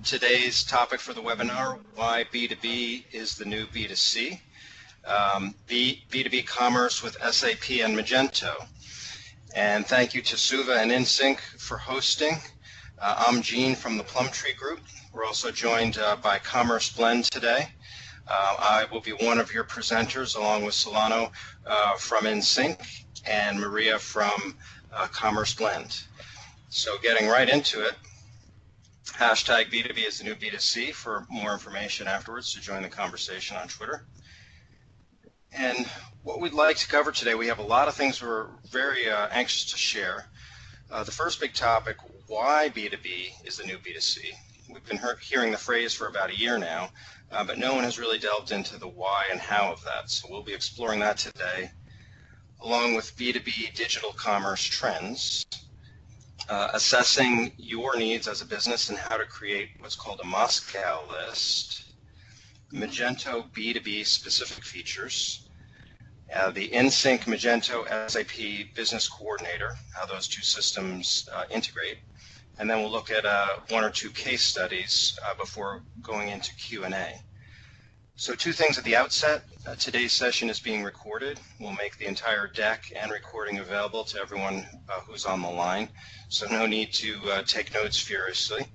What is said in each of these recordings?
Today's topic for the webinar, why B2B is the new B2C. B2B Commerce with SAP and Magento. And thank you to Suva and InSync for hosting. I'm Gene from the Plumtree Group. We're also joined by CommerceBlend today. I will be one of your presenters along with Solano from InSync and Maria from CommerceBlend. So getting right into it, hashtag B2B is the new B2C for more information afterwards to join the conversation on Twitter. And what we'd like to cover today, we have a lot of things we're very anxious to share. The first big topic, why B2B is the new B2C. We've been hearing the phrase for about a year now, but no one has really delved into the why and how of that. So we'll be exploring that today, along with B2B digital commerce trends, assessing your needs as a business and how to create what's called a Moscow list, Magento B2B specific features, the InSync Magento SAP Business Coordinator, how those two systems integrate, and then we'll look at one or two case studies before going into Q&A. So two things at the outset. Today's session is being recorded. We'll make the entire deck and recording available to everyone who's on the line, so no need to take notes furiously.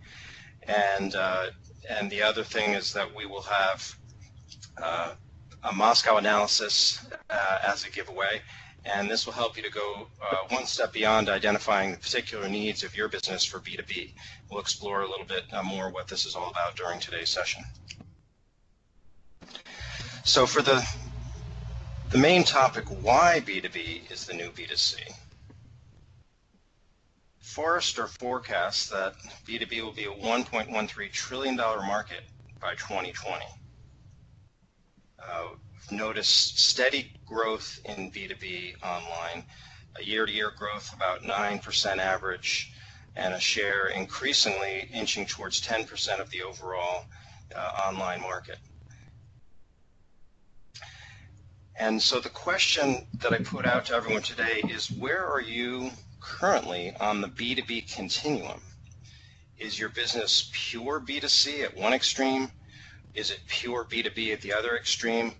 And the other thing is that we will have a Moscow analysis as a giveaway, and this will help you to go one step beyond identifying the particular needs of your business for B2B. We'll explore a little bit more what this is all about during today's session. So for the main topic, why B2B is the new B2C. Forrester forecasts that B2B will be a $1.13 trillion market by 2020. We've noticed steady growth in B2B online, a year-to-year growth about 9% average, and a share increasingly inching towards 10% of the overall online market. And so the question that I put out to everyone today is, where are you currently on the B2B continuum? Is your business pure B2C at one extreme? Is it pure B2B at the other extreme?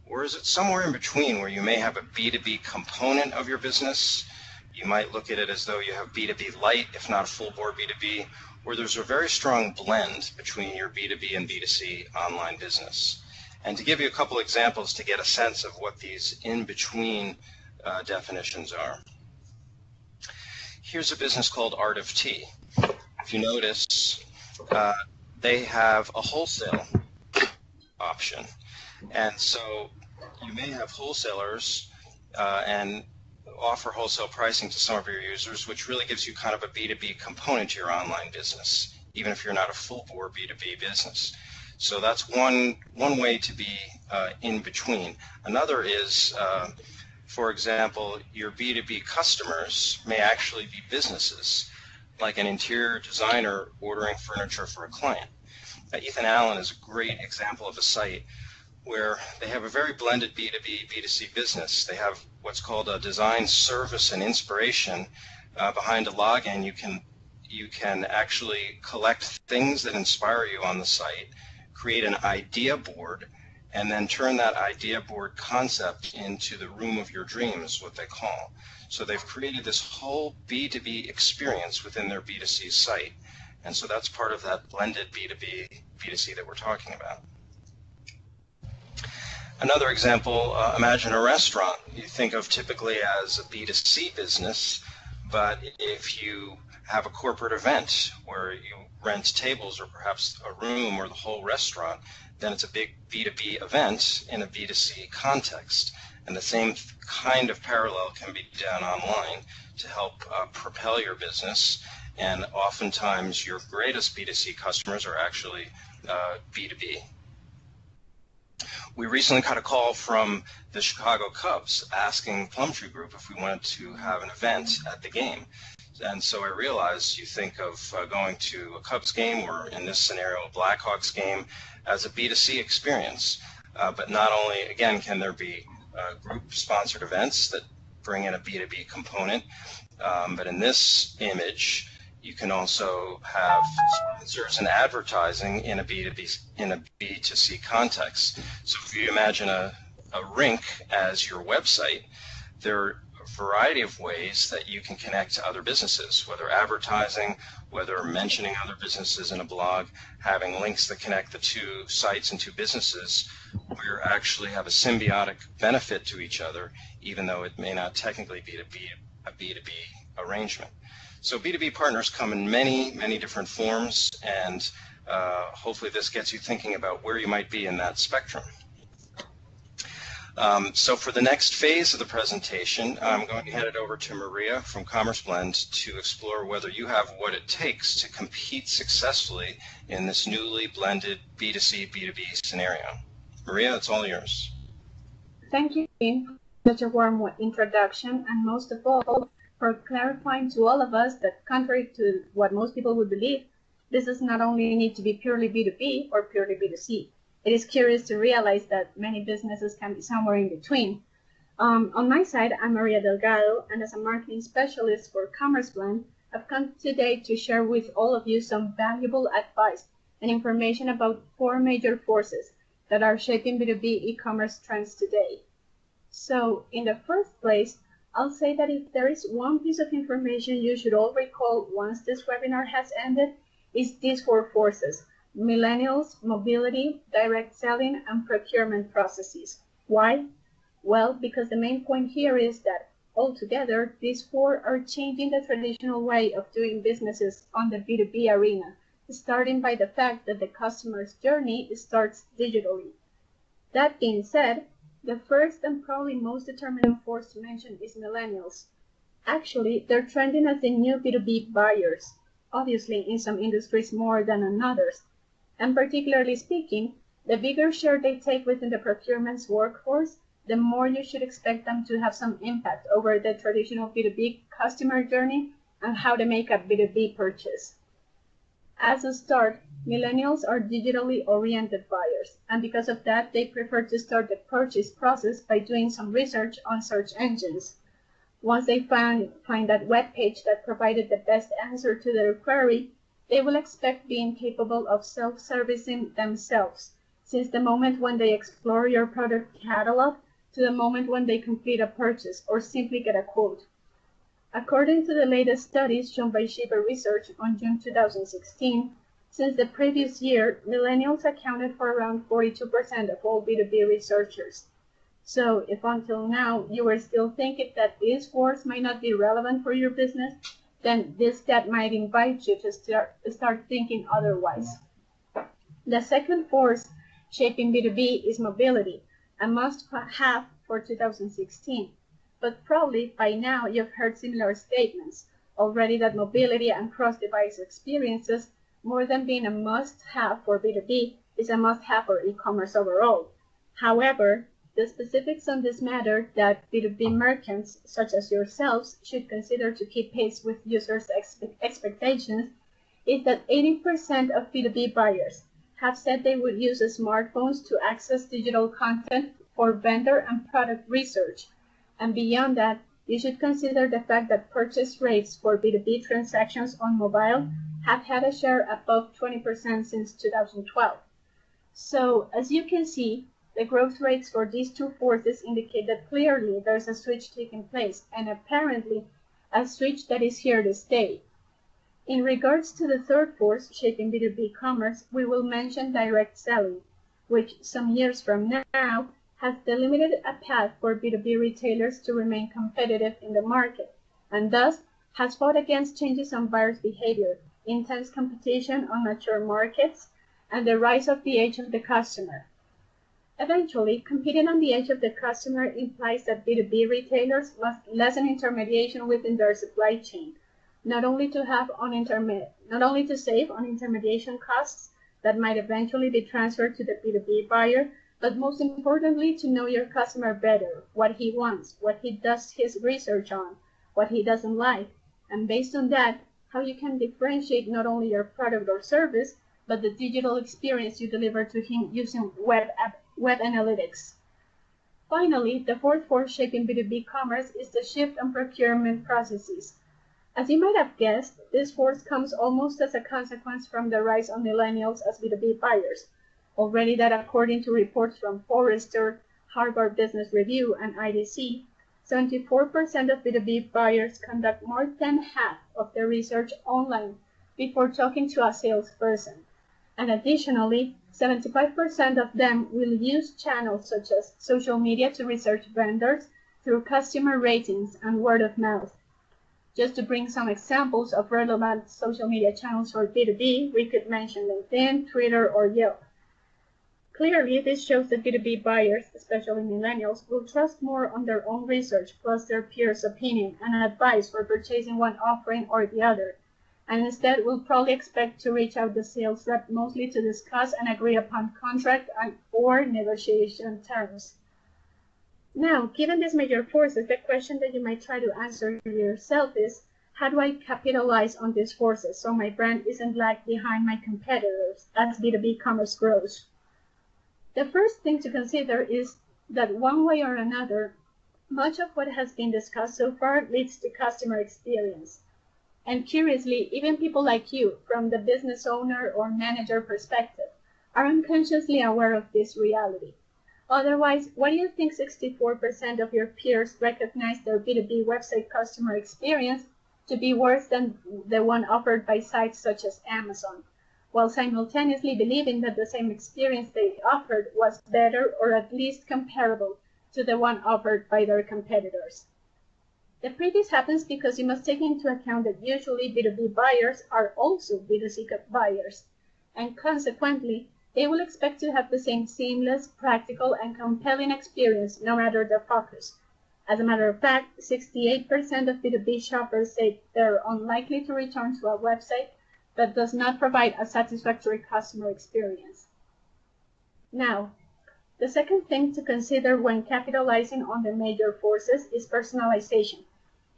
Or is it somewhere in between where you may have a B2B component of your business? You might look at it as though you have B2B light, if not a full bore B2B, or there's a very strong blend between your B2B and B2C online business. And to give you a couple examples to get a sense of what these in-between definitions are. Here's a business called Art of Tea. If you notice, they have a wholesale option. And so you may have wholesalers and offer wholesale pricing to some of your users, which really gives you kind of a B2B component to your online business, even if you're not a full-bore B2B business. So that's one way to be in between. Another is, for example, your B2B customers may actually be businesses, like an interior designer ordering furniture for a client. Ethan Allen is a great example of a site where they have a very blended B2B, B2C business. They have what's called a design service and inspiration. Behind a login, you can actually collect things that inspire you on the site, create an idea board, and then turn that idea board concept into the room of your dreams, what they call. So they've created this whole B2B experience within their B2C site. And so that's part of that blended B2B, B2C that we're talking about. Another example, imagine a restaurant. You think of typically as a B2C business, but if you have a corporate event where you rent tables or perhaps a room or the whole restaurant, then it's a big B2B event in a B2C context. And the same kind of parallel can be done online to help propel your business. And oftentimes your greatest B2C customers are actually B2B. We recently got a call from the Chicago Cubs asking Plumtree Group if we wanted to have an event at the game. And so I realized you think of going to a Cubs game, or in this scenario, a Blackhawks game, as a B2C experience. But not only, again, can there be group-sponsored events that bring in a B2B component, but in this image, You can also have sponsors and advertising in a B2C context. So if you imagine a rink as your website, there are a variety of ways that you can connect to other businesses, whether advertising, whether mentioning other businesses in a blog, having links that connect the two sites and two businesses, where actually have a symbiotic benefit to each other, even though it may not technically be a B2B arrangement. So B2B partners come in many, many different forms, and hopefully this gets you thinking about where you might be in that spectrum. So for the next phase of the presentation, I'm going to hand it over to Maria from CommerceBlend to explore whether you have what it takes to compete successfully in this newly blended B2C, B2B scenario. Maria, it's all yours. Thank you, Dean, for such a warm introduction, and most of all, for clarifying to all of us that contrary to what most people would believe, this does not only need to be purely B2B or purely B2C. It is curious to realize that many businesses can be somewhere in between. On my side, I'm Maria Delgado, and as a marketing specialist for CommerceBlend, I've come today to share with all of you some valuable advice and information about 4 major forces that are shaping B2B e-commerce trends today. So, in the first place, I'll say that if there is one piece of information you should all recall once this webinar has ended, it's these 4 forces: millennials, mobility, direct selling, and procurement processes. Why? Well, because the main point here is that altogether, these 4 are changing the traditional way of doing businesses on the B2B arena, starting by the fact that the customer's journey starts digitally. That being said, the first and probably most determining force to mention is millennials. Actually, they're trending as the new B2B buyers, obviously in some industries more than in others. And particularly speaking, the bigger share they take within the procurement's workforce, the more you should expect them to have some impact over the traditional B2B customer journey and how to make a B2B purchase. As a start, millennials are digitally oriented buyers, and because of that, they prefer to start the purchase process by doing some research on search engines. Once they find that web page that provided the best answer to their query, they will expect being capable of self-servicing themselves, since the moment when they explore your product catalog to the moment when they complete a purchase or simply get a quote. According to the latest studies shown by Shiba Research on June 2016, since the previous year, millennials accounted for around 42% of all B2B researchers. So if until now you were still thinking that this force might not be relevant for your business, then this stat might invite you to start thinking otherwise. The second force shaping B2B is mobility, a must-have for 2016. But probably by now you've heard similar statements already that mobility and cross-device experiences, more than being a must-have for B2B, is a must-have for e-commerce overall. However, the specifics on this matter that B2B merchants, such as yourselves, should consider to keep pace with users' expectations is that 80% of B2B buyers have said they would use smartphones to access digital content for vendor and product research. And beyond that, you should consider the fact that purchase rates for B2B transactions on mobile have had a share above 20% since 2012. So, as you can see, the growth rates for these 2 forces indicate that clearly there's a switch taking place, and apparently a switch that is here to stay. In regards to the third force shaping B2B commerce, we will mention direct selling, which some years from now has delimited a path for B2B retailers to remain competitive in the market, and thus has fought against changes on buyers' behavior, intense competition on mature markets, and the rise of the age of the customer. Eventually, competing on the edge of the customer implies that B2B retailers must lessen intermediation within their supply chain, not only to save on intermediation costs that might eventually be transferred to the B2B buyer, but most importantly, to know your customer better, what he wants, what he does his research on, what he doesn't like, and based on that, how you can differentiate not only your product or service, but the digital experience you deliver to him using web analytics. Finally, the fourth force shaping B2B commerce is the shift in procurement processes. As you might have guessed, this force comes almost as a consequence from the rise of millennials as B2B buyers. Already that according to reports from Forrester, Harvard Business Review, and IDC, 74% of B2B buyers conduct more than half of their research online before talking to a salesperson. And additionally, 75% of them will use channels such as social media to research vendors through customer ratings and word of mouth. Just to bring some examples of relevant social media channels for B2B, we could mention LinkedIn, Twitter, or Yelp. Clearly, this shows that B2B buyers, especially millennials, will trust more on their own research plus their peers' opinion and advice for purchasing one offering or the other, and instead will probably expect to reach out the sales rep mostly to discuss and agree upon contract or negotiation terms. Now, given these major forces, the question that you might try to answer yourself is, how do I capitalize on these forces so my brand isn't lagged behind my competitors as B2B commerce grows? The first thing to consider is that one way or another, much of what has been discussed so far leads to customer experience. And curiously, even people like you, from the business owner or manager perspective, are unconsciously aware of this reality. Otherwise, why do you think 64% of your peers recognize their B2B website customer experience to be worse than the one offered by sites such as Amazon, while simultaneously believing that the same experience they offered was better or at least comparable to the one offered by their competitors? The previous happens because you must take into account that usually B2B buyers are also B2C buyers, and consequently, they will expect to have the same seamless, practical, and compelling experience no matter the focus. As a matter of fact, 68% of B2B shoppers say they're unlikely to return to a website that does not provide a satisfactory customer experience. Now, the second thing to consider when capitalizing on the major forces is personalization.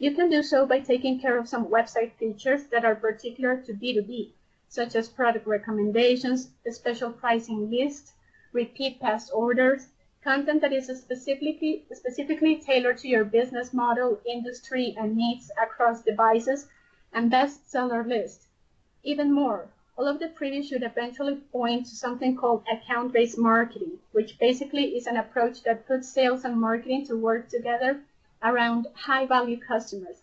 You can do so by taking care of some website features that are particular to B2B, such as product recommendations, a special pricing list, repeat past orders, content that is specifically tailored to your business model, industry, and needs across devices, and bestseller list. Even more, all of the previous should eventually point to something called account-based marketing, which basically is an approach that puts sales and marketing to work together around high-value customers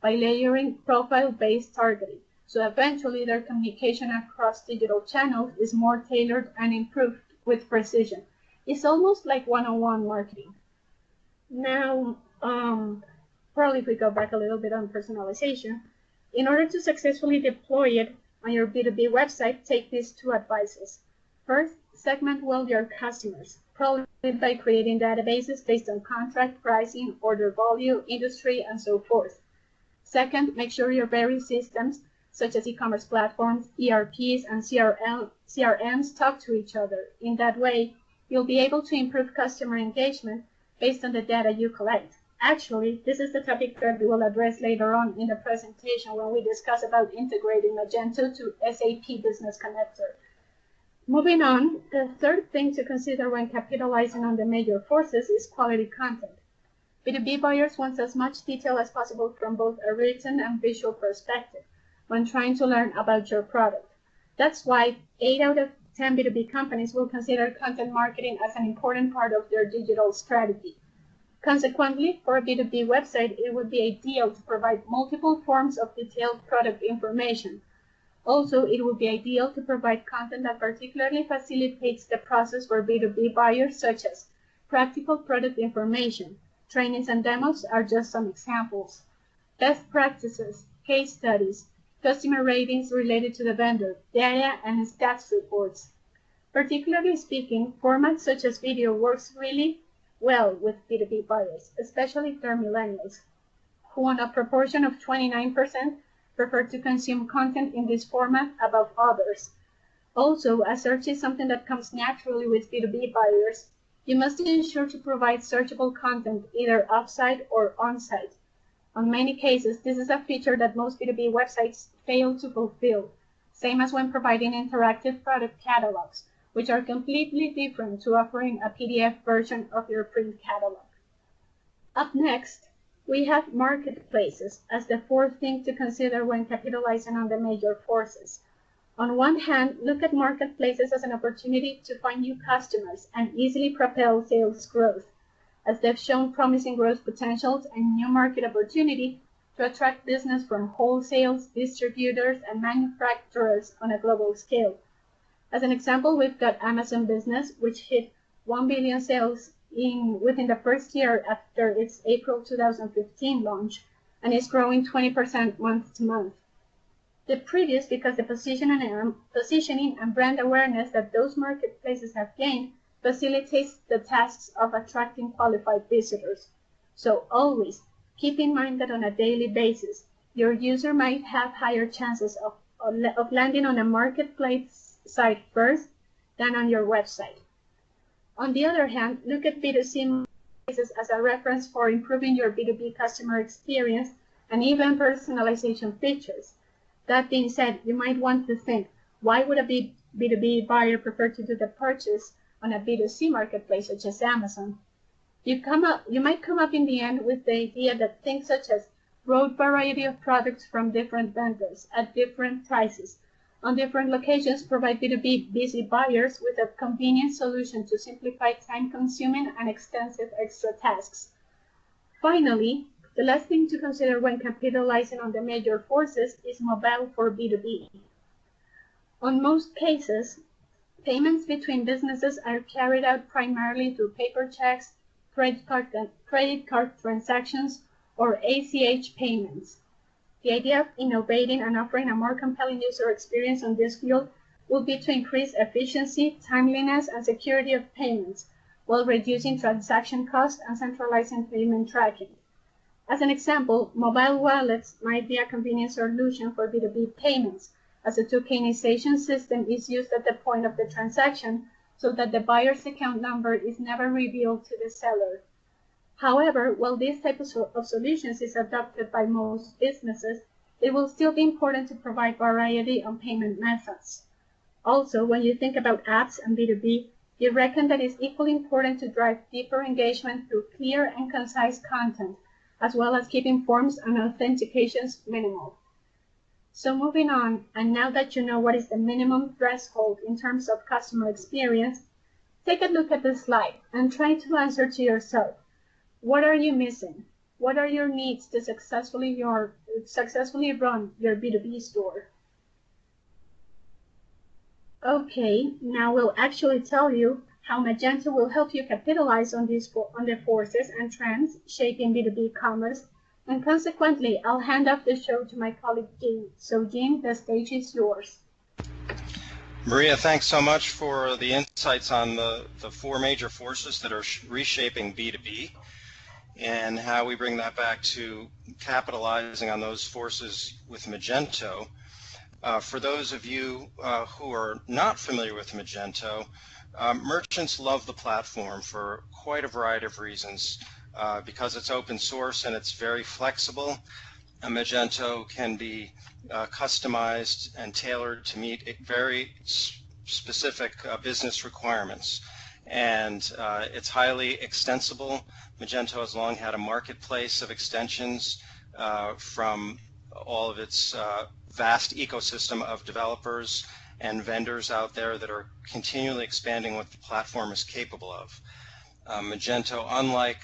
by layering profile-based targeting. So eventually their communication across digital channels is more tailored and improved with precision. It's almost like one-on-one marketing. Now, probably if we go back a little bit on personalization, in order to successfully deploy it on your B2B website, take these two advices. First, segment well your customers, probably by creating databases based on contract, pricing, order volume, industry, and so forth. Second, make sure your various systems, such as e-commerce platforms, ERPs, and CRMs talk to each other. In that way, you'll be able to improve customer engagement based on the data you collect. Actually, this is the topic that we will address later on in the presentation when we discuss about integrating Magento to SAP Business Connector. Moving on, the third thing to consider when capitalizing on the major forces is quality content. B2B buyers want as much detail as possible from both a written and visual perspective when trying to learn about your product. That's why 8 out of 10 B2B companies will consider content marketing as an important part of their digital strategy. Consequently, for a B2B website, it would be ideal to provide multiple forms of detailed product information. Also, it would be ideal to provide content that particularly facilitates the process for B2B buyers, such as practical product information. Trainings and demos are just some examples. Best practices, case studies, customer ratings related to the vendor, data and stats reports. Particularly speaking, formats such as video works really well with B2B buyers, especially if they're millennials, who on a proportion of 29% prefer to consume content in this format above others. Also, as search is something that comes naturally with B2B buyers, you must ensure to provide searchable content either off-site or on-site. On many cases, this is a feature that most B2B websites fail to fulfill, same as when providing interactive product catalogs, which are completely different to offering a PDF version of your print catalog. Up next, We have marketplaces as the fourth thing to consider when capitalizing on the major forces. On one hand, look at marketplaces as an opportunity to find new customers and easily propel sales growth, as they've shown promising growth potentials and new market opportunity to attract business from wholesalers, distributors, and manufacturers on a global scale. As an example, we've got Amazon Business, which hit 1 billion sales within the first year after its April 2015 launch, and is growing 20% month to month. The previous because the positioning and brand awareness that those marketplaces have gained facilitates the tasks of attracting qualified visitors. So always keep in mind that on a daily basis, your user might have higher chances of landing on a marketplace site first than on your website. On the other hand, look at B2C marketplaces as a reference for improving your B2B customer experience and even personalization features. That being said, you might want to think, why would a B2B buyer prefer to do the purchase on a B2C marketplace such as Amazon? You might come up in the end with the idea that things such as broad variety of products from different vendors at different prices on different locations provide B2B busy buyers with a convenient solution to simplify time-consuming and extensive extra tasks. Finally, the last thing to consider when capitalizing on the major forces is mobile for B2B. On most cases, payments between businesses are carried out primarily through paper checks, credit card transactions, or ACH payments. The idea of innovating and offering a more compelling user experience on this field will be to increase efficiency, timeliness, and security of payments, while reducing transaction costs and centralizing payment tracking. As an example, mobile wallets might be a convenient solution for B2B payments, as a tokenization system is used at the point of the transaction so that the buyer's account number is never revealed to the seller. However, while this type of solutions is adopted by most businesses, it will still be important to provide variety on payment methods. Also, when you think about apps and B2B, you reckon that it's equally important to drive deeper engagement through clear and concise content, as well as keeping forms and authentications minimal. So moving on, and now that you know what is the minimum threshold in terms of customer experience, take a look at this slide and try to answer to yourself, what are you missing? What are your needs to successfully run your B2B store? Okay, now we'll actually tell you how Magento will help you capitalize on the forces and trends shaping B2B commerce, and consequently, I'll hand off the show to my colleague Jean. So Jean, the stage is yours. Maria, thanks so much for the insights on the four major forces that are reshaping B2B and how we bring that back to capitalizing on those forces with Magento. For those of you who are not familiar with Magento, merchants love the platform for quite a variety of reasons. Because it's open source and it's very flexible, Magento can be customized and tailored to meet very specific business requirements. And it's highly extensible. Magento has long had a marketplace of extensions from all of its vast ecosystem of developers and vendors out there that are continually expanding what the platform is capable of. Magento, unlike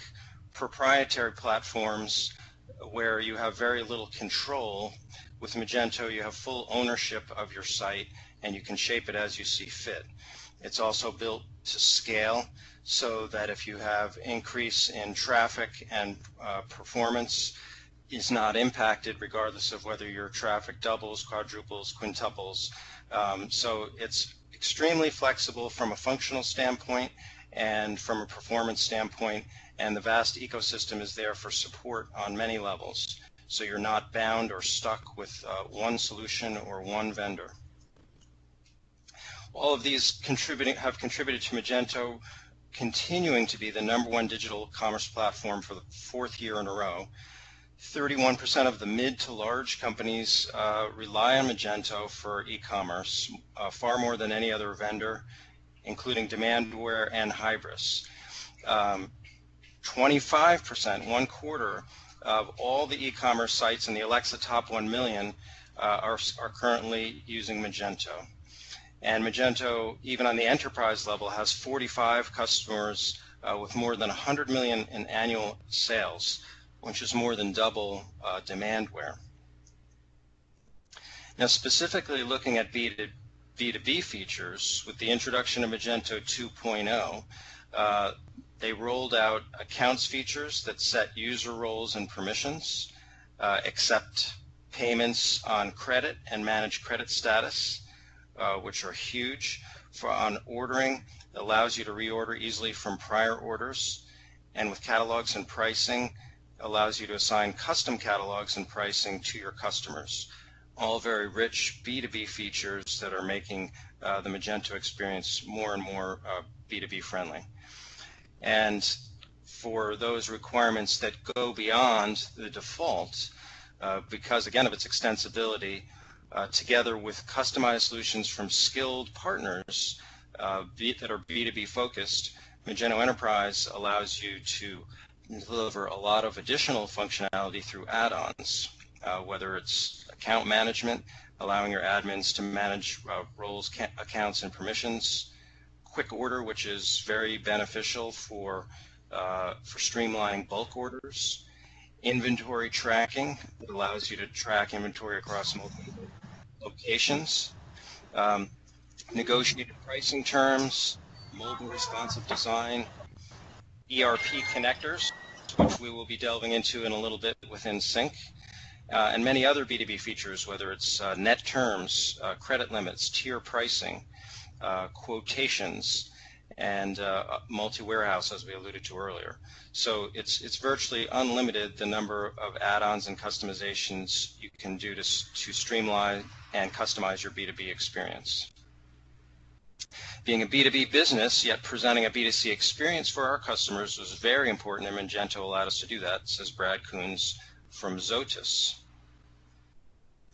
proprietary platforms where you have very little control, with Magento you have full ownership of your site and you can shape it as you see fit. It's also built to scale so that if you have increase in traffic and performance is not impacted regardless of whether your traffic doubles, quadruples, quintuples. So it's extremely flexible from a functional standpoint and from a performance standpoint, and the vast ecosystem is there for support on many levels. So you're not bound or stuck with one solution or one vendor. All of these have contributed to Magento continuing to be the #1 digital commerce platform for the 4th year in a row. 31% of the mid to large companies rely on Magento for e-commerce, far more than any other vendor, including Demandware and Hybris. 25%, 1/4 of all the e-commerce sites in the Alexa top 1 million are currently using Magento. And Magento, even on the enterprise level, has 45 customers with more than 100 million in annual sales, which is more than double Demandware. Now, specifically looking at B2B features, with the introduction of Magento 2.0, they rolled out accounts features that set user roles and permissions, accept payments on credit and manage credit status, which are huge. On ordering, it allows you to reorder easily from prior orders, and with catalogs and pricing, allows you to assign custom catalogs and pricing to your customers. All very rich B2B features that are making the Magento experience more and more B2B friendly. And for those requirements that go beyond the default, because again of its extensibility, together with customized solutions from skilled partners that are B2B focused, Magento Enterprise allows you to deliver a lot of additional functionality through add-ons, whether it's account management, allowing your admins to manage roles, accounts, and permissions, quick order, which is very beneficial for streamlining bulk orders, inventory tracking that allows you to track inventory across multiple locations, negotiated pricing terms, mobile responsive design, ERP connectors, which we will be delving into in a little bit within Sync, and many other B2B features, whether it's net terms, credit limits, tier pricing, quotations, and multi-warehouse, as we alluded to earlier. So it's virtually unlimited the number of add-ons and customizations you can do to streamline and customize your B2B experience. Being a B2B business, yet presenting a B2C experience for our customers was very important, and Magento allowed us to do that, says Brad Coons from Zotis.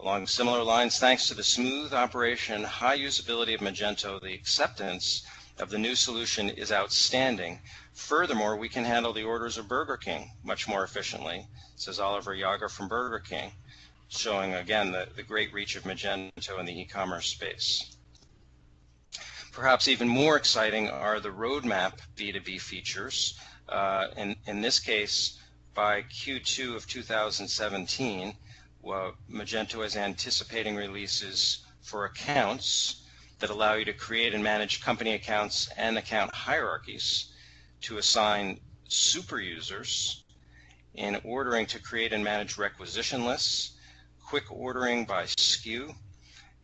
Along similar lines, thanks to the smooth operation and high usability of Magento, the acceptance of the new solution is outstanding. Furthermore, we can handle the orders of Burger King much more efficiently, says Oliver Yager from Burger King, showing again the great reach of Magento in the e-commerce space. Perhaps even more exciting are the roadmap B2B features. In this case, by Q2 of 2017, Magento is anticipating releases for accounts that allow you to create and manage company accounts and account hierarchies, to assign super users, in ordering to create and manage requisition lists, quick ordering by SKU,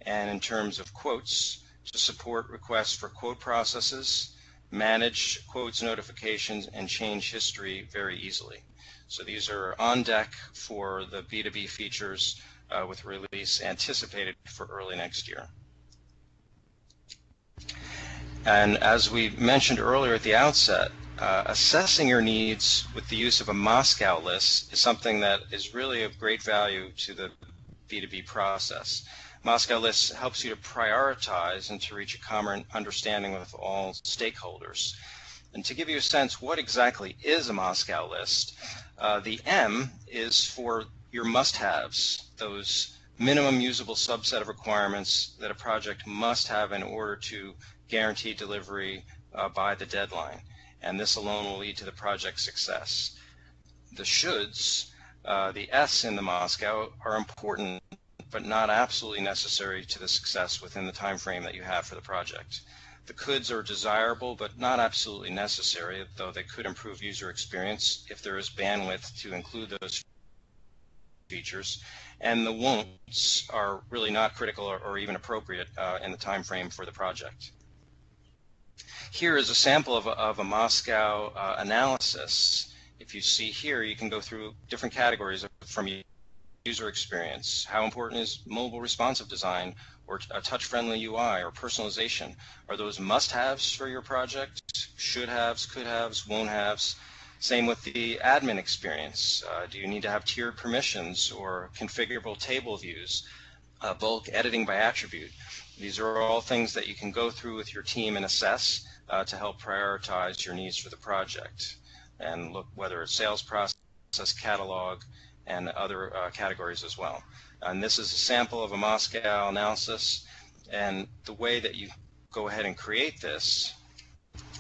and in terms of quotes, to support requests for quote processes, manage quotes notifications, and change history very easily. So these are on deck for the B2B features with release anticipated for early next year. And as we mentioned earlier at the outset, assessing your needs with the use of a Moscow list is something that is really of great value to the B2B process. Moscow lists helps you to prioritize and to reach a common understanding with all stakeholders. And to give you a sense what exactly is a Moscow list, the M is for your must-haves, those minimum usable subset of requirements that a project must have in order to guarantee delivery by the deadline. And this alone will lead to the project's success. The shoulds, the S in the Moscow, are important but not absolutely necessary to the success within the time frame that you have for the project. The coulds are desirable but not absolutely necessary, though they could improve user experience if there is bandwidth to include those features. And the won'ts are really not critical or even appropriate in the time frame for the project. Here is a sample of a Moscow analysis. If you see here, you can go through different categories from user experience. How important is mobile responsive design, or a touch-friendly UI, or personalization? Are those must-haves for your project? Should-haves, could-haves, won't-haves? Same with the admin experience. Do you need to have tiered permissions or configurable table views, bulk editing by attribute? These are all things that you can go through with your team and assess to help prioritize your needs for the project, and look whether it's sales process, access catalog and other categories as well. And this is a sample of a Moscow analysis, and the way that you go ahead and create this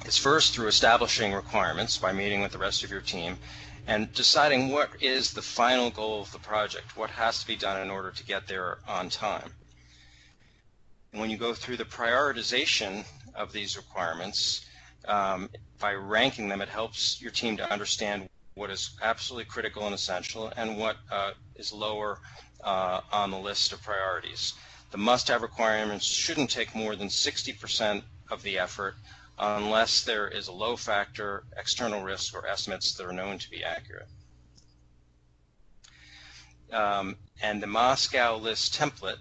is first through establishing requirements by meeting with the rest of your team and deciding what is the final goal of the project, what has to be done in order to get there on time. And when you go through the prioritization of these requirements, by ranking them, it helps your team to understand what is absolutely critical and essential and what is lower on the list of priorities. The must-have requirements shouldn't take more than 60% of the effort unless there is a low factor, external risk, or estimates that are known to be accurate. And the Moscow list template,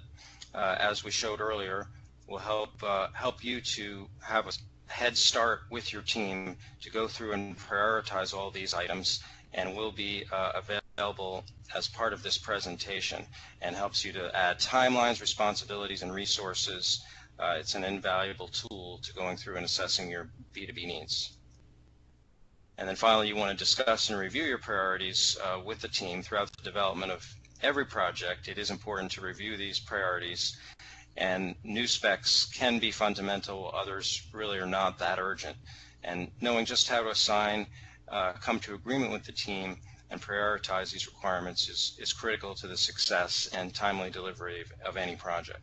as we showed earlier, will help you to have a head start with your team to go through and prioritize all these items, and will be available as part of this presentation, and helps you to add timelines, responsibilities, and resources. It's an invaluable tool to going through and assessing your B2B needs. And then finally, you want to discuss and review your priorities with the team throughout the development of every project. It is important to review these priorities, and new specs can be fundamental, others really are not that urgent. And knowing just how to assign, come to agreement with the team, and prioritize these requirements is critical to the success and timely delivery of any project.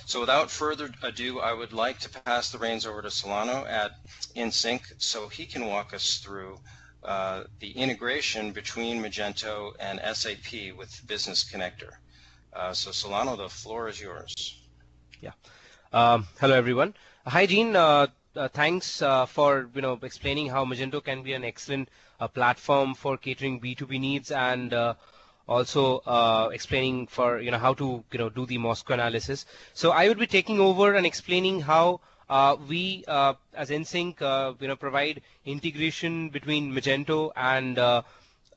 So without further ado, I would like to pass the reins over to Solano at InSync so he can walk us through the integration between Magento and SAP with Business Connector. So Solano, the floor is yours. Yeah. Hello everyone. Hi Gene. Thanks for explaining how Magento can be an excellent platform for catering B2B needs, and also explaining for how to do the Moscow analysis. So I would be taking over and explaining how we as InSync provide integration between Magento and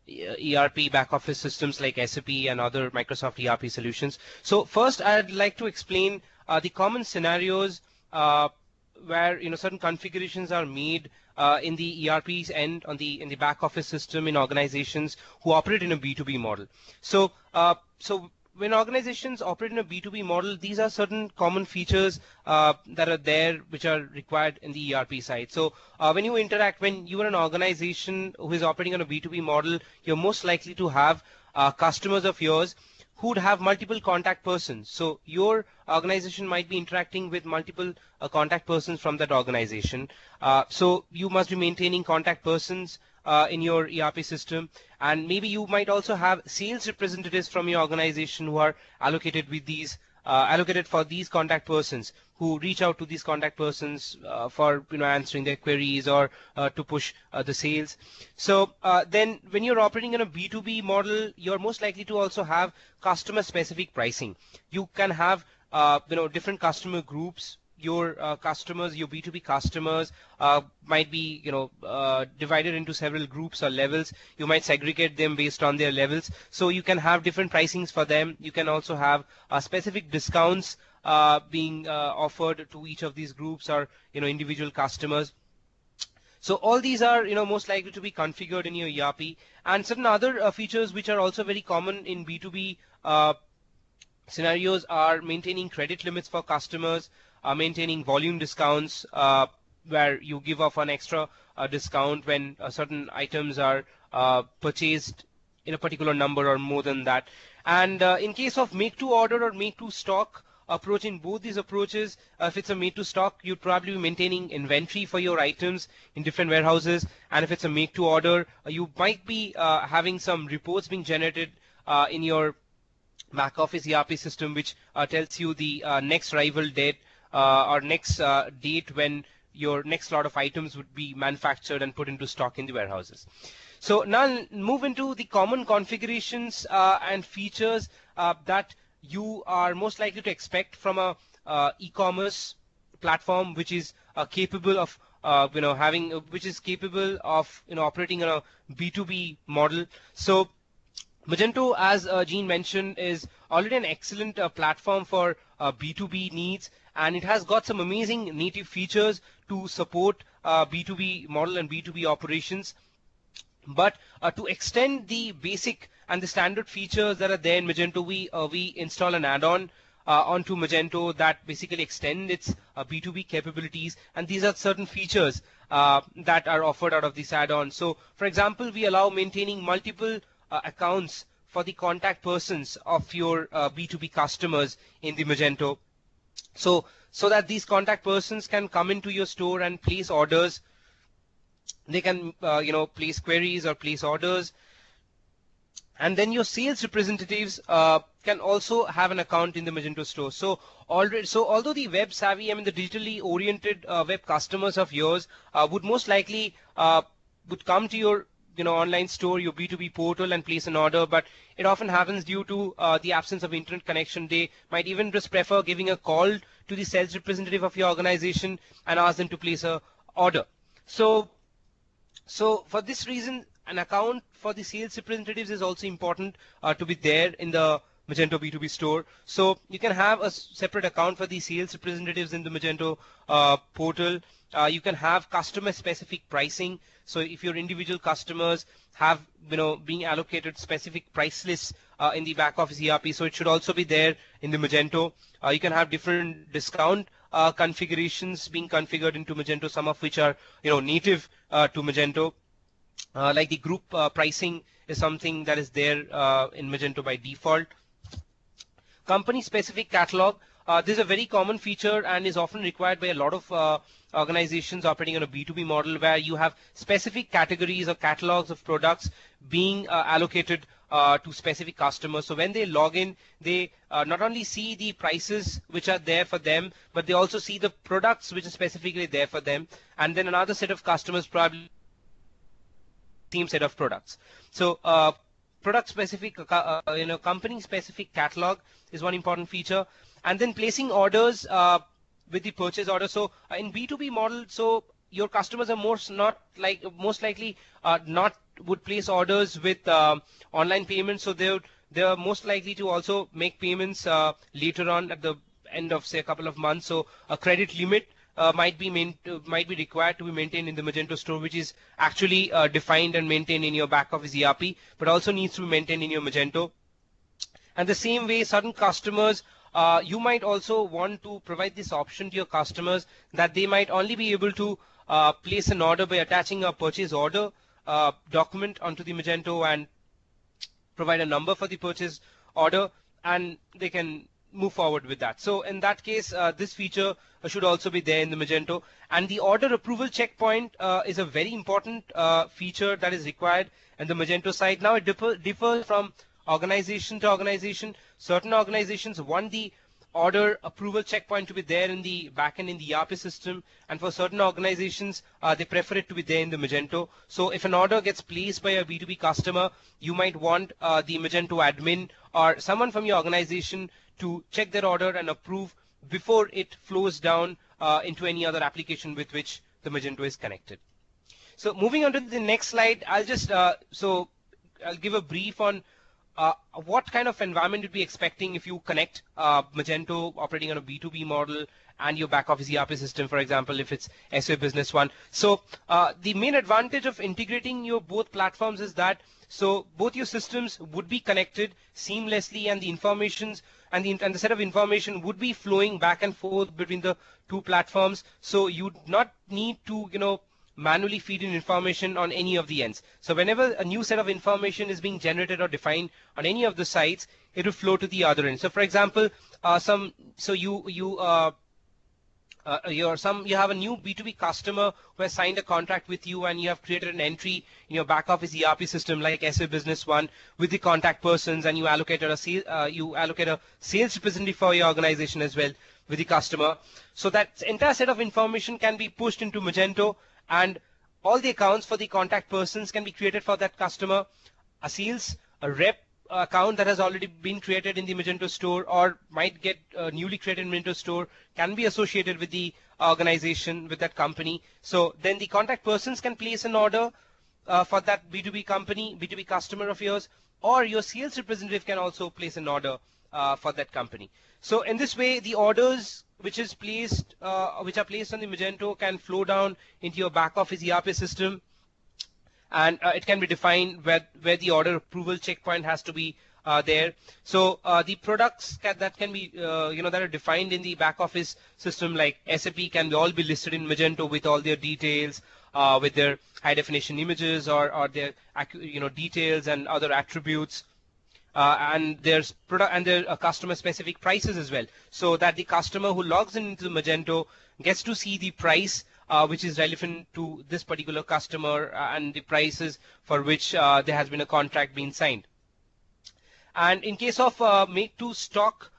ERP back office systems like SAP and other Microsoft ERP solutions. So first I'd like to explain the common scenarios where certain configurations are made in the ERP's end in the back office system in organizations who operate in a B2B model. So when organizations operate in a B2B model, these are certain common features that are there which are required in the ERP side. So when you are an organization who is operating on a B2B model, you're most likely to have customers of yours who would have multiple contact persons. So your organization might be interacting with multiple contact persons from that organization. So you must be maintaining contact persons in your ERP system, and maybe you might also have sales representatives from your organization who are allocated with these allocated for these contact persons, who reach out to these contact persons for answering their queries or to push the sales. So then when you're operating in a B2B model, you're most likely to also have customer specific pricing. You can have different customer groups. Your customers, your B2B customers might be divided into several groups or levels. You might segregate them based on their levels, so you can have different pricings for them. You can also have specific discounts being offered to each of these groups or individual customers. So all these are most likely to be configured in your ERP, and certain other features which are also very common in B2B scenarios are maintaining credit limits for customers, maintaining volume discounts where you give off an extra discount when certain items are purchased in a particular number or more than that. And in case of make to order or make to stock approach, in both these approaches, if it's a made to stock, you'd probably be maintaining inventory for your items in different warehouses, and if it's a make to order, you might be having some reports being generated in your back office ERP system, which tells you the next arrival date or next date when your next lot of items would be manufactured and put into stock in the warehouses. So now move into the common configurations and features that you are most likely to expect from a e-commerce platform which is capable of operating on a B2B model. So Magento, as Gene mentioned, is already an excellent platform for B2B needs, and it has got some amazing native features to support B2B model and B2B operations. But to extend the basic and the standard features that are there in Magento, we install an add-on onto Magento that basically extend its B2B capabilities, and these are certain features that are offered out of this add-on. So, for example, we allow maintaining multiple accounts for the contact persons of your B2B customers in the Magento. So that these contact persons can come into your store and place orders. They can place queries or place orders, and then your sales representatives can also have an account in the Magento store. So although the web savvy, the digitally oriented web customers of yours would most likely would come to your online store, your B2B portal, and place an order, but it often happens due to the absence of internet connection. They might even just prefer giving a call to the sales representative of your organization and ask them to place a order. So for this reason, an account for the sales representatives is also important to be there in the Magento B2B store. So you can have a separate account for the sales representatives in the Magento portal. You can have customer specific pricing. So if your individual customers have being allocated specific price lists in the back office ERP, so it should also be there in the Magento. You can have different discount configurations being configured into Magento, some of which are native to Magento. Like the group pricing is something that is there in Magento by default. Company specific catalog. This is a very common feature and is often required by a lot of organizations operating on a B2B model, where you have specific categories or catalogs of products being allocated to specific customers. So when they log in, they not only see the prices which are there for them, but they also see the products which are specifically there for them, and then another set of customers probably same set of products. So product specific company specific catalog is one important feature. And then placing orders with the purchase order. So in B2B model, so your customers are most likely not would place orders with online payments, so they're most likely to also make payments later on at the end of, say, a couple of months. So a credit limit might be required to be maintained in the Magento store, which is actually defined and maintained in your back office ERP, but also needs to be maintained in your Magento. And the same way, certain customers, you might also want to provide this option to your customers that they might only be able to place an order by attaching a purchase order document onto the Magento and provide a number for the purchase order, and they can move forward with that. So in that case, this feature should also be there in the Magento. And the order approval checkpoint is a very important feature that is required in the Magento side. Now it differs from organization to organization. Certain organizations want the order approval checkpoint to be there in the backend in the ERP system, and for certain organizations they prefer it to be there in the Magento. So if an order gets placed by a B2B customer, you might want the Magento admin or someone from your organization to check their order and approve before it flows down into any other application with which the Magento is connected. So moving on to the next slide, I'll just I'll give a brief on what kind of environment you'd be expecting if you connect Magento operating on a B2B model and your back office ERP system, for example, if it's SAP Business One. So the main advantage of integrating your both platforms is that so both your systems would be connected seamlessly, and the informations and the set of information would be flowing back and forth between the two platforms. So you do not need to manually feed in information on any of the ends. So whenever a new set of information is being generated or defined on any of the sites, it will flow to the other end. So for example, you have a new B2B customer who has signed a contract with you, and you have created an entry in your back office ERP system like SAP Business One with the contact persons, and you allocate a sales representative for your organization as well with the customer. So that entire set of information can be pushed into Magento, and all the accounts for the contact persons can be created for that customer. A rep account that has already been created in the Magento store or might get newly created in Magento store can be associated with the organization, with that company. So then the contact persons can place an order for that B2B customer of yours, or your sales representative can also place an order for that company. So in this way, the orders which are placed on the Magento can flow down into your back office ERP system, and it can be defined where the order approval checkpoint has to be there. So the products that can be that are defined in the back office system like SAP can all be listed in Magento with all their details, with their high definition images or their details and other attributes. And there's product and there are customer specific prices as well, so that the customer who logs into Magento gets to see the price which is relevant to this particular customer and the prices for which there has been a contract being signed. And in case of make to stock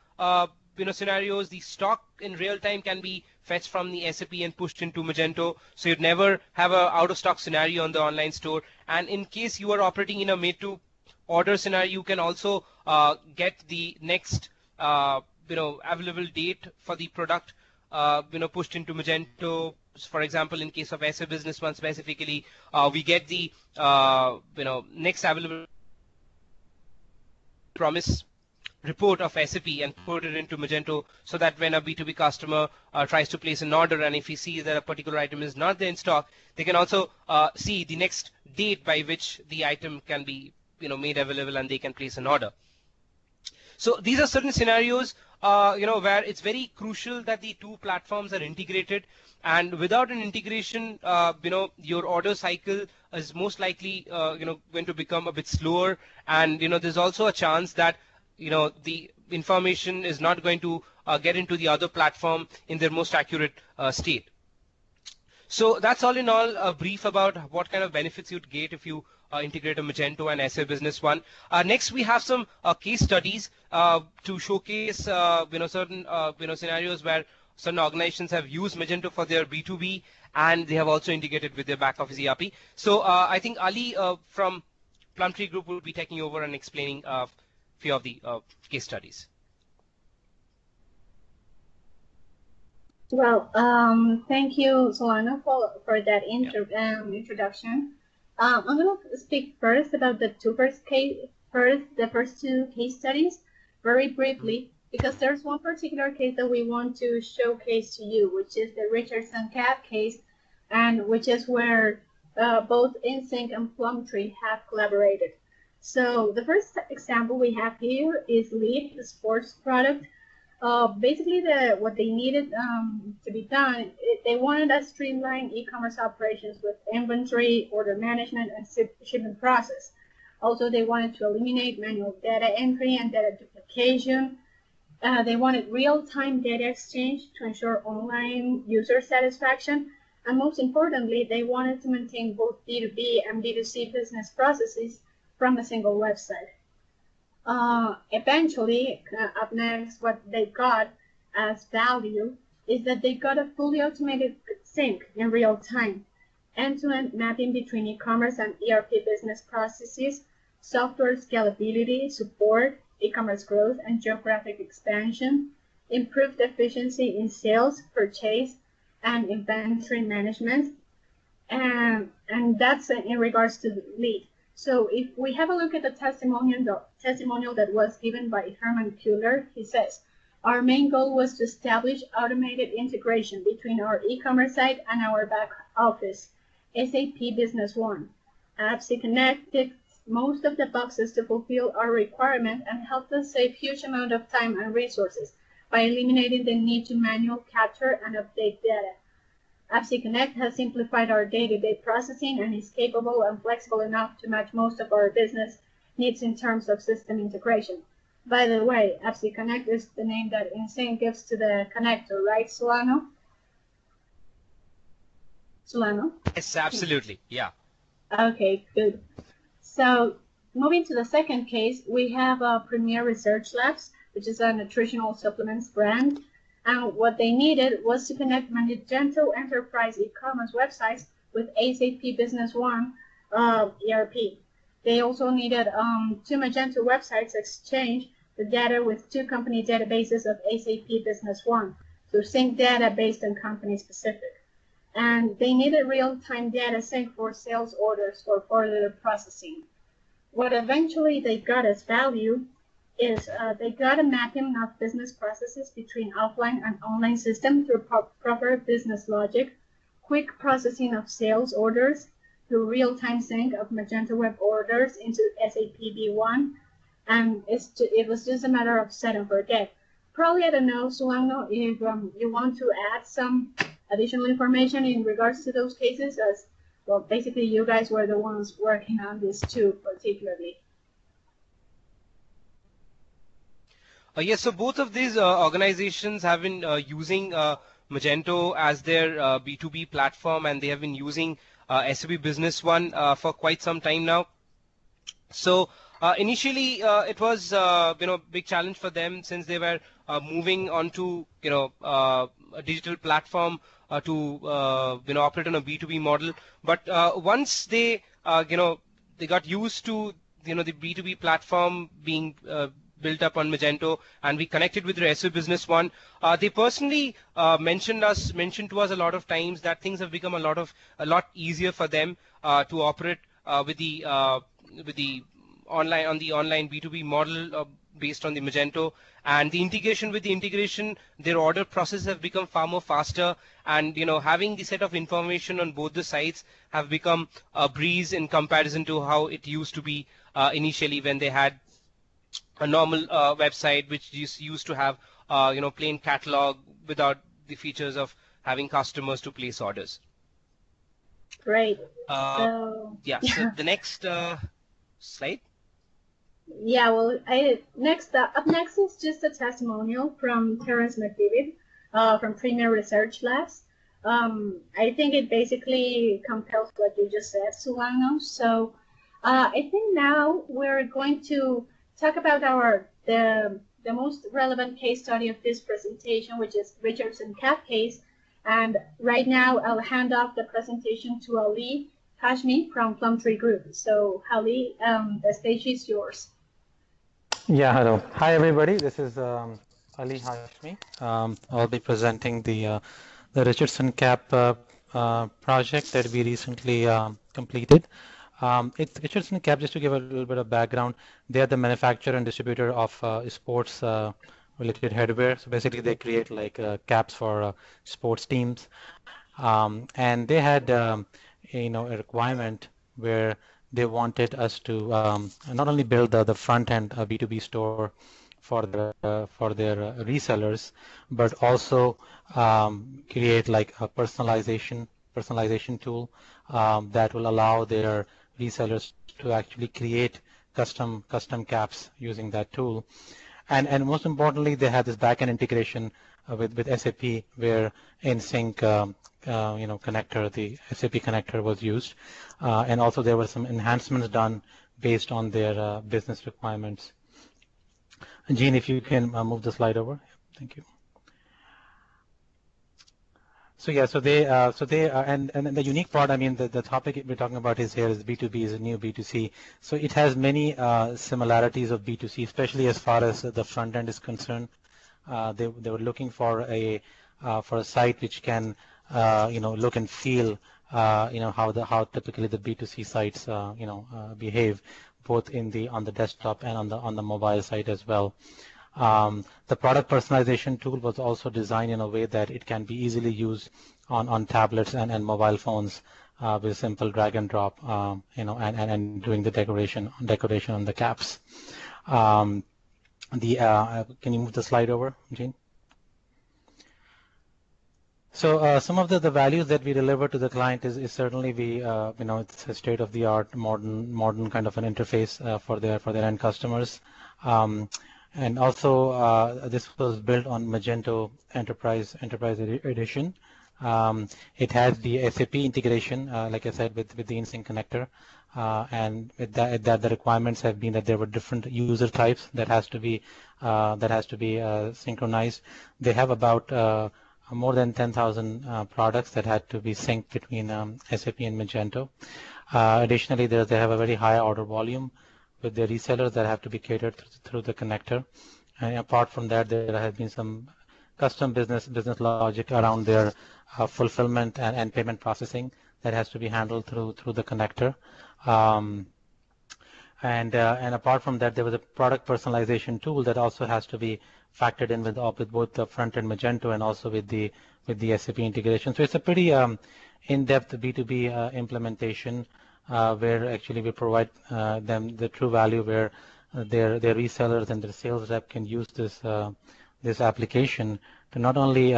scenarios, the stock in real time can be fetched from the SAP and pushed into Magento, so you'd never have a out of stock scenario on the online store. And in case you are operating in a made to order scenario, you can also get the next available date for the product pushed into Magento. For example, in case of SA Business One specifically, we get the next available promise report of SAP and put it into Magento, so that when a B2B customer tries to place an order, and if he sees that a particular item is not there in stock, they can also see the next date by which the item can be made available, and they can place an order. So these are certain scenarios where it's very crucial that the two platforms are integrated, and without an integration your order cycle is most likely going to become a bit slower, and there's also a chance that the information is not going to get into the other platform in their most accurate state. So that's all in all a brief about what kind of benefits you'd get if you integrate a Magento and SA Business One. Next, we have some case studies to showcase certain scenarios where certain organizations have used Magento for their B2B, and they have also integrated with their back office ERP. So I think Ali from Plumtree Group will be taking over and explaining a few of the case studies. Well, thank you, Solano, for that introduction. I'm going to speak first about the first two case studies very briefly, because there's one particular case that we want to showcase to you, which is the Richardson Cat case, and which is where both InSync and Plumtree have collaborated. So the first example we have here is LEATT, the sports product. Basically, what they needed to be done, they wanted a streamlined e-commerce operations with inventory, order management, and shipment process. Also, they wanted to eliminate manual data entry and data duplication. They wanted real-time data exchange to ensure online user satisfaction. And most importantly, they wanted to maintain both B2B and B2C business processes from a single website. Eventually, up next, what they got as value is that they got a fully automated sync in real time, end-to-end mapping between e-commerce and ERP business processes, software scalability, support, e-commerce growth and geographic expansion, improved efficiency in sales, purchase, and inventory management, and that's in regards to LEATT. So if we have a look at the testimonial that was given by Herman Kuehler, he says, our main goal was to establish automated integration between our e-commerce site and our back office, SAP Business One. AppSy Connect ticks most of the boxes to fulfill our requirement and helped us save huge amount of time and resources by eliminating the need to manually capture and update data. AppSy Connect has simplified our day-to-day processing and is capable and flexible enough to match most of our business needs in terms of system integration. By the way, AppSy Connect is the name that InSync gives to the connector, right, Solano? Solano? Yes, absolutely. Yeah. Okay, good. So moving to the second case, we have Premier Research Labs, which is a nutritional supplements brand. And what they needed was to connect Magento enterprise e-commerce websites with SAP Business One ERP. They also needed two Magento websites exchange the data with two company databases of SAP Business One to sync data based on company specific. And they needed real-time data sync for sales orders for further processing. What eventually they got as value is they got a mapping of business processes between offline and online systems through proper business logic, quick processing of sales orders, through real-time sync of Magento web orders into SAP B1, and it was just a matter of set and forget. Probably, I don't know, Sulangno, if you want to add some additional information in regards to those cases, as well, basically you guys were the ones working on this too, particularly. Yes, so both of these organizations have been using Magento as their B2B platform, and they have been using SAP Business One for quite some time now. So initially, it was a big challenge for them, since they were moving onto a digital platform to operate on a B2B model. But once they they got used to the B2B platform being built up on Magento, and we connected with their SAP Business One, they personally mentioned to us a lot of times that things have become a lot easier for them to operate with the online B2B model based on the Magento, and the integration with the integration, their order process have become far more faster, and having the set of information on both the sites have become a breeze in comparison to how it used to be initially, when they had a normal website which used to have plain catalog without the features of having customers to place orders. Great. So the next slide. Yeah, well, up next is just a testimonial from Terence McDavid from Premier Research Labs. I think it basically compels what you just said, Sulangno. So I think now we're going to talk about the most relevant case study of this presentation, which is Richardson Cap case. And right now, I'll hand off the presentation to Ali Hashmi from Plumtree Group. So Ali, the stage is yours. Yeah, hello. Hi, everybody. This is Ali Hashmi. I'll be presenting the Richardson Cap project that we recently completed. It's Richardson Cap, just to give a little bit of background, they are the manufacturer and distributor of sports related hardware. So basically they create like caps for sports teams. And they had a requirement where they wanted us to not only build the front end B2B store for their resellers, but also create like a personalization tool that will allow their resellers to actually create custom caps using that tool. And most importantly, they had this backend integration with SAP, where InSync connector, the SAP connector was used, and also there were some enhancements done based on their business requirements. Jean, if you can move the slide over, thank you. So yeah, and the unique part, I mean, the topic we're talking about is B2B is a new B2C. So it has many similarities of B2C, especially as far as the front end is concerned. They were looking for a site which can look and feel how typically the B2C sites behave, both on the desktop and on the mobile site as well. The product personalization tool was also designed in a way that it can be easily used on tablets and mobile phones with simple drag and drop, and doing the decoration on the caps. Can you move the slide over, Jean? So some of the values that we deliver to the client is certainly it's a state-of-the-art modern kind of an interface for their end customers. And also, this was built on Magento Enterprise Edition. It has the SAP integration, like I said, with the InSync connector, and with that, the requirements have been that there were different user types that has to be synchronized. They have about more than 10,000 products that had to be synced between SAP and Magento. Additionally, they have a very high order volume with their resellers that have to be catered through the connector. And apart from that, there has been some custom business logic around their fulfillment and payment processing that has to be handled through the connector. And apart from that, there was a product personalization tool that also has to be factored in with both the front end Magento and also with the the SAP integration. So it's a pretty in-depth B2B implementation where actually we provide them the true value where their resellers and their sales rep can use this application to not only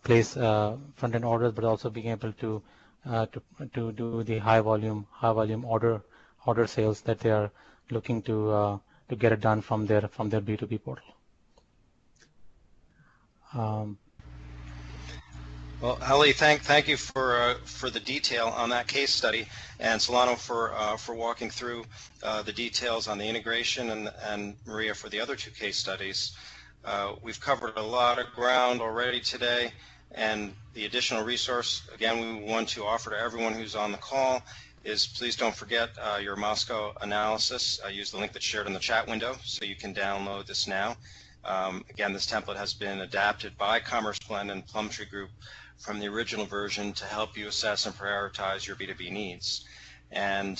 place front-end orders, but also being able to do the high volume order sales that they are looking to get it done from their B2B portal. Well, Ali, thank you for the detail on that case study, and Solano for walking through the details on the integration, and Maria for the other two case studies. We've covered a lot of ground already today, and the additional resource, again, we want to offer to everyone who's on the call is please don't forget your Moscow analysis. Use the link that's shared in the chat window so you can download this now. Again, this template has been adapted by CommerceBlend and Plumtree Group from the original version to help you assess and prioritize your B2B needs. And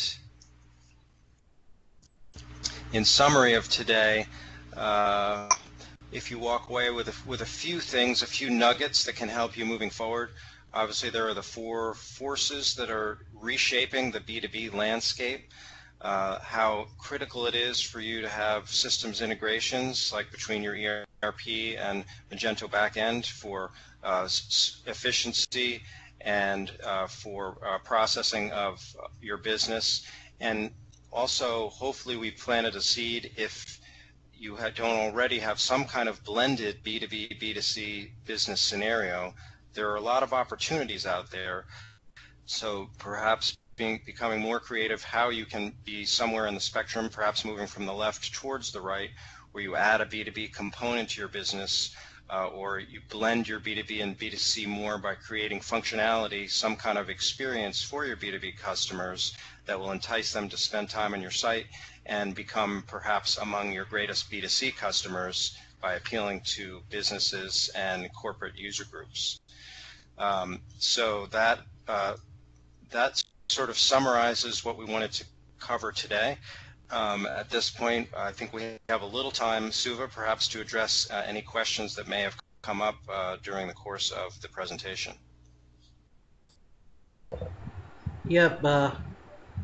in summary of today, if you walk away with a few things, a few nuggets that can help you moving forward, obviously there are the four forces that are reshaping the B2B landscape. How critical it is for you to have systems integrations like between your ERP and Magento backend for efficiency and for processing of your business. And also, hopefully we planted a seed if you don't already have some kind of blended B2B, B2C business scenario. There are a lot of opportunities out there. So perhaps becoming more creative, how you can be somewhere in the spectrum, perhaps moving from the left towards the right, where you add a B2B component to your business, or you blend your B2B and B2C more by creating functionality, some kind of experience for your B2B customers that will entice them to spend time on your site and become perhaps among your greatest B2C customers by appealing to businesses and corporate user groups. So that sort of summarizes what we wanted to cover today. At this point, I think we have a little time, Suva, perhaps to address any questions that may have come up during the course of the presentation. Yeah,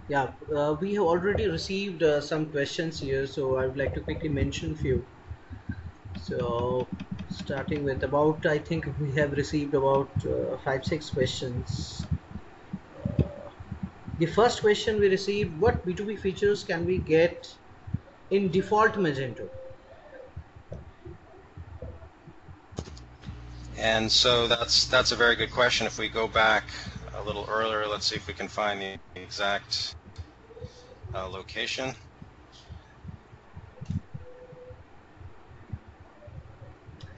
we have already received some questions here, so I would like to quickly mention a few. So starting with about, I think we have received about 5-6 questions. The first question we received: what B2B features can we get in default Magento? And so that's a very good question. If we go back a little earlier, let's see if we can find the exact location.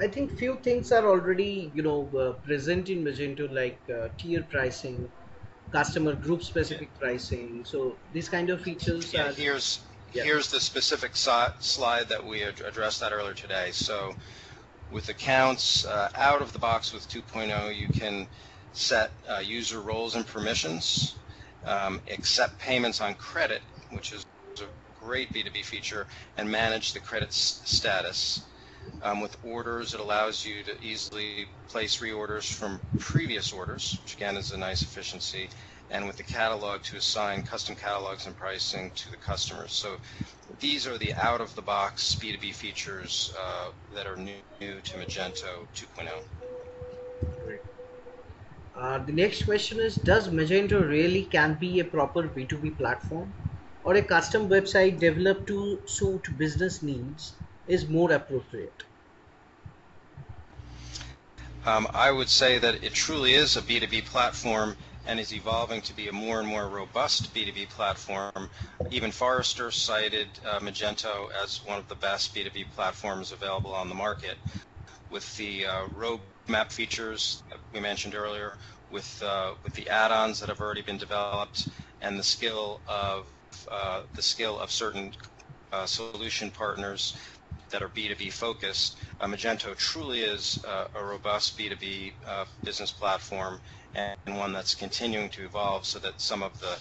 I think few things are already present in Magento, like tier pricing, customer group specific pricing. So these kind of features Yeah, are here's the specific slide that we addressed that earlier today. So with accounts out of the box with 2.0, you can set user roles and permissions, accept payments on credit, which is a great B2B feature, and manage the credit status. With orders, it allows you to easily place reorders from previous orders, which again is a nice efficiency, and with the catalog to assign custom catalogs and pricing to the customers. So these are the out-of-the-box B2B features that are new to Magento 2.0. The next question is: does Magento really can be a proper B2B platform, or a custom website developed to suit business needs is more appropriate? I would say that it truly is a B2B platform and is evolving to be a more and more robust B2B platform. Even Forrester cited Magento as one of the best B2B platforms available on the market, with the roadmap features that we mentioned earlier, with the add-ons that have already been developed, and the skill of certain solution partners that are B2B focused. Magento truly is a robust B2B business platform, and one that's continuing to evolve so that some of the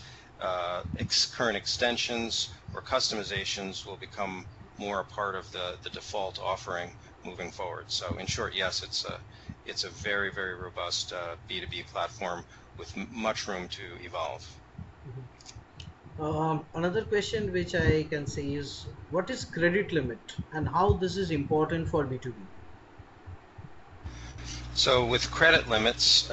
current extensions or customizations will become more a part of the default offering moving forward. So in short, yes, it's a very, very robust B2B platform with much room to evolve. Another question which I can say is, what is credit limit and how this is important for B2B? So with credit limits,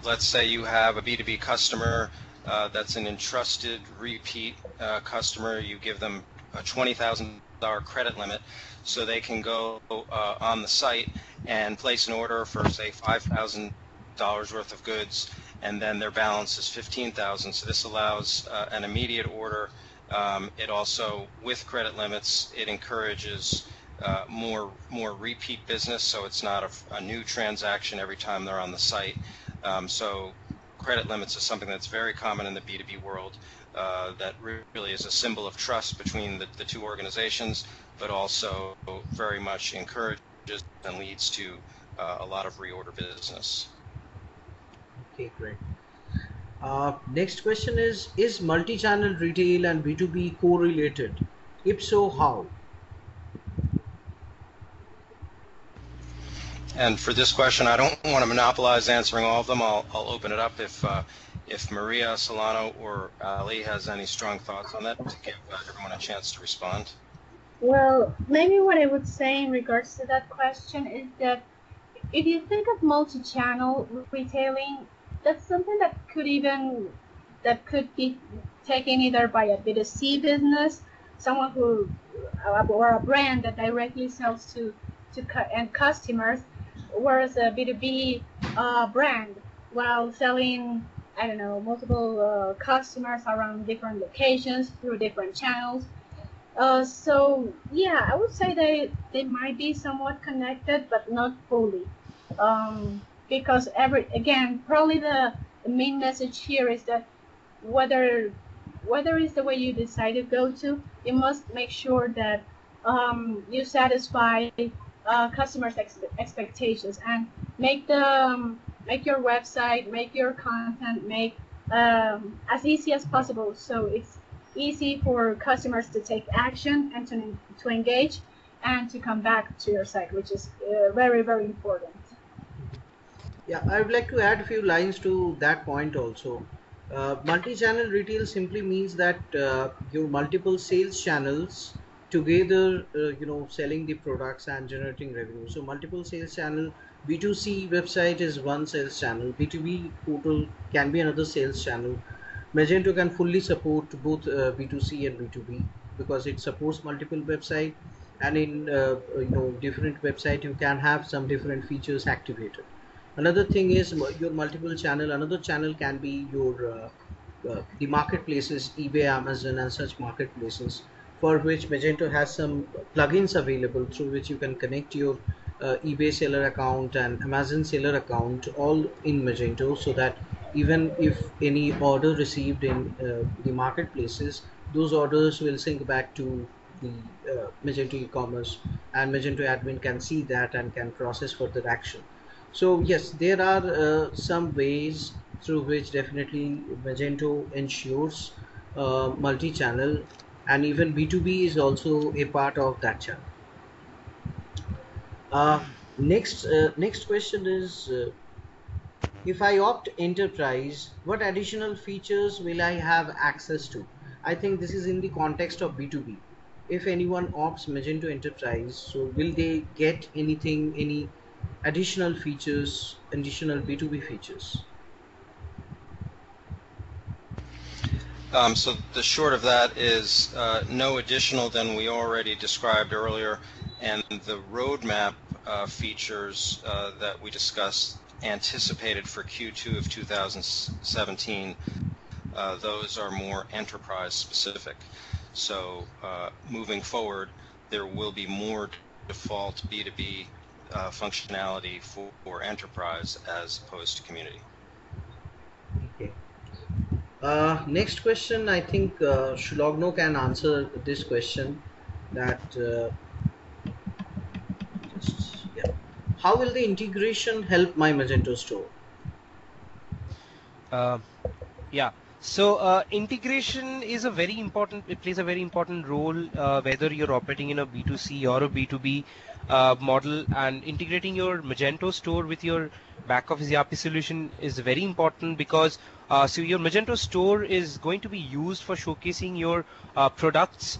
let's say you have a B2B customer that's an entrusted repeat customer. You give them a $20,000 credit limit so they can go on the site and place an order for, say, $5,000 worth of goods, and then their balance is $15,000. So this allows an immediate order. It also, with credit limits, it encourages more repeat business, so it's not a new transaction every time they're on the site. So credit limits is something that's very common in the B2B world, that really is a symbol of trust between the two organizations, but also very much encourages and leads to a lot of reorder business. Okay, great. Next question is multi-channel retail and B2B correlated? If so, how? And for this question, I don't want to monopolize answering all of them. I'll open it up if Maria Solano or Ali has any strong thoughts on that to give everyone a chance to respond. Well, maybe what I would say in regards to that question is that if you think of multi-channel retailing, that's something that could be taken either by a B2C business, someone who, or a brand that directly sells to end customers, whereas a B2B brand, while selling, I don't know, multiple customers around different locations through different channels. So yeah, I would say they might be somewhat connected, but not fully, because probably the main message here is that whether it's the way you decide to go to, you must make sure that you satisfy customers' expectations and make your website, make your content, make as easy as possible, so it's easy for customers to take action and to engage and to come back to your site, which is very, very important. Yeah, I would like to add a few lines to that point also. Multi-channel retail simply means that your multiple sales channels together, selling the products and generating revenue. So multiple sales channel, B2C website is one sales channel, B2B portal can be another sales channel. Magento can fully support both B2C and B2B because it supports multiple website, and in different website you can have some different features activated. Another thing is your multiple channel. Another channel can be your the marketplaces, eBay, Amazon, and such marketplaces, for which Magento has some plugins available through which you can connect your eBay seller account and Amazon seller account all in Magento, so that even if any order received in the marketplaces, those orders will sync back to the Magento e-commerce, and Magento admin can see that and can process further action. So yes, there are some ways through which definitely Magento ensures multi-channel, and even B2B is also a part of that channel. Next question is, if I opt enterprise, what additional features will I have access to? I think this is in the context of B2B. If anyone opts Magento enterprise, so will they get anything, any additional features, additional B2B features? So the short of that is no additional than we already described earlier, and the roadmap features that we discussed anticipated for Q2 of 2017, those are more enterprise specific. So moving forward, there will be more default B2B functionality for enterprise as opposed to community. Okay. Next question, I think Shulogno can answer this question. That how will the integration help my Magento store? Yeah. So integration is a very important, it plays a very important role whether you're operating in a B2C or a B2B model, and integrating your Magento store with your back office ERP solution is very important because so your Magento store is going to be used for showcasing your products,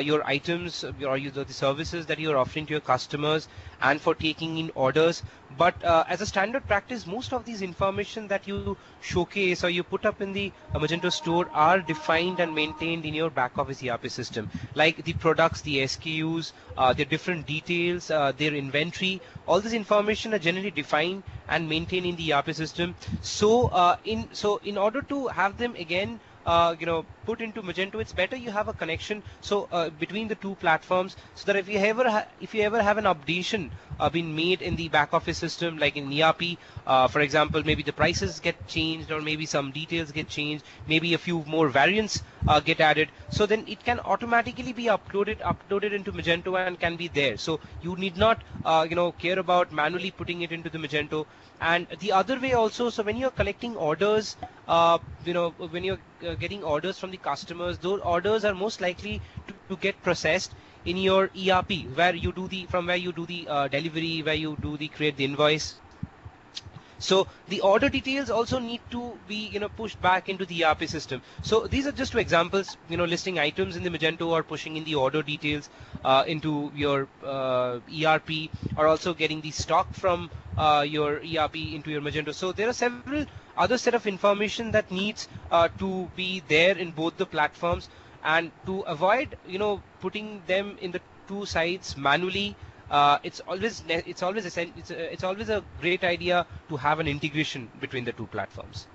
your items, the services that you're offering to your customers, and for taking in orders. But as a standard practice, most of these information that you showcase or you put up in the Magento store are defined and maintained in your back office ERP system, like the products, the SKUs, their different details, their inventory. All this information are generally defined and maintained in the ERP system. So in order to have them again put into Magento, it's better you have a connection between the two platforms, so that if you ever have an updation been made in the back office system, like in ERP, for example, maybe the prices get changed, or maybe some details get changed, maybe a few more variants get added, so then it can automatically be uploaded into Magento and can be there. So you need not care about manually putting it into the Magento. And the other way also, so when you're collecting orders, when you're getting orders from the customers, those orders are most likely to get processed in your ERP, where you do the delivery, where you do the create the invoice. So the order details also need to be pushed back into the ERP system. So these are just two examples, listing items in the Magento or pushing in the order details into your ERP, or also getting the stock from your ERP into your Magento. So there are several other set of information that needs to be there in both the platforms, and to avoid putting them in the two sites manually. It's always a great idea to have an integration between the two platforms.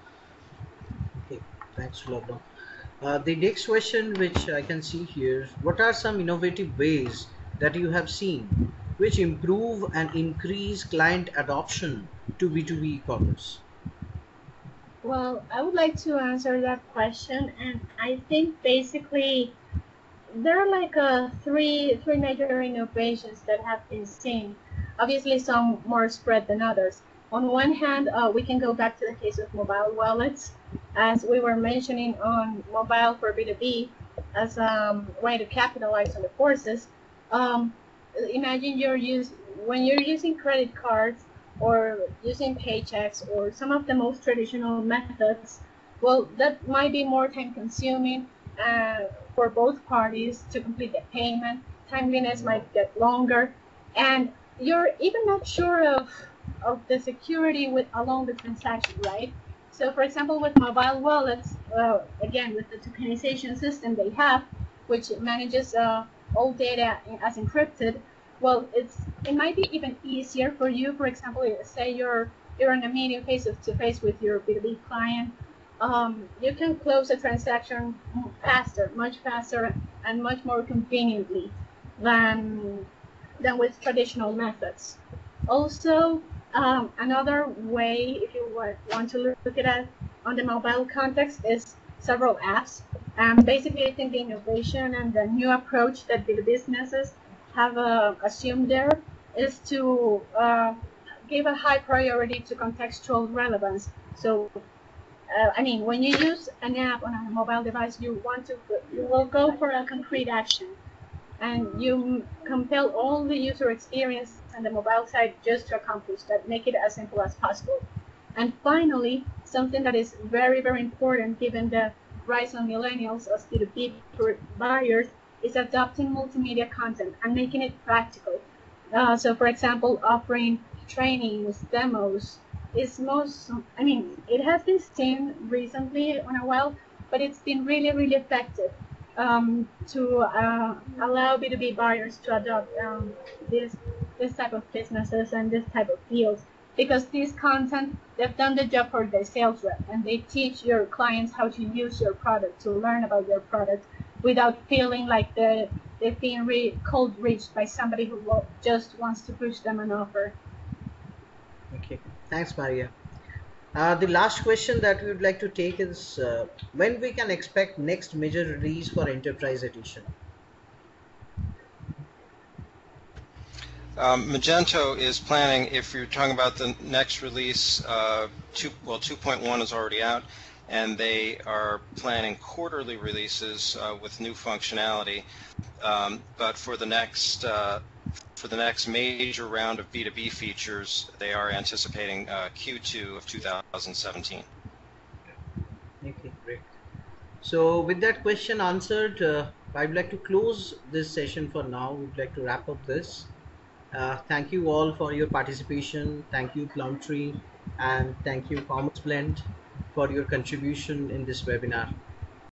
Okay, thanks a lot. The next question which I can see here, what are some innovative ways that you have seen which improve and increase client adoption to B2B e-commerce? Well, I would like to answer that question, and I think basically there are like three major innovations that have been seen. Obviously, some more spread than others. On one hand, we can go back to the case of mobile wallets, as we were mentioning on mobile for B2B as a way to capitalize on the forces. Um, Imagine when you're using credit cards or using paychecks or some of the most traditional methods. Well, that might be more time consuming for both parties to complete the payment. Timeliness might get longer, and you're even not sure of the security along the transaction, right? So, for example, with mobile wallets, again with the tokenization system they have, which manages all data as encrypted, well, it might be even easier for you. For example, say you're in a meeting face to face with your B2B client. You can close a transaction faster, much faster, and much more conveniently than with traditional methods. Also, another way, if you want to look at it on the mobile context, is several apps. Basically, I think the innovation and the new approach that the businesses have assumed there is to give a high priority to contextual relevance. So, I mean, when you use an app on a mobile device, you will go for a concrete action, and you compel all the user experience on the mobile side just to accomplish that, make it as simple as possible. And finally, something that is very, very important given the rise of millennials as B2B buyers is adopting multimedia content and making it practical. So, for example, offering trainings, demos is it has been seen recently on a while, but it's been really, really effective to allow B2B buyers to adopt this type of businesses and this type of deals, because this content, they've done the job for the sales rep, and they teach your clients how to use your product, to learn about your product without feeling like they're being cold reached by somebody who just wants to push them an offer. Okay, thanks, Maria. The last question that we would like to take is when we can expect next major release for Enterprise Edition. Magento is planning, if you're talking about the next release, 2.1 is already out. and they are planning quarterly releases with new functionality. But for the next major round of B2B features, they are anticipating Q2 of 2017. Okay, great. So with that question answered, I'd like to close this session for now. We'd like to wrap up this. Thank you all for your participation. Thank you Plumtree, and thank you CommerceBlend for your contribution in this webinar.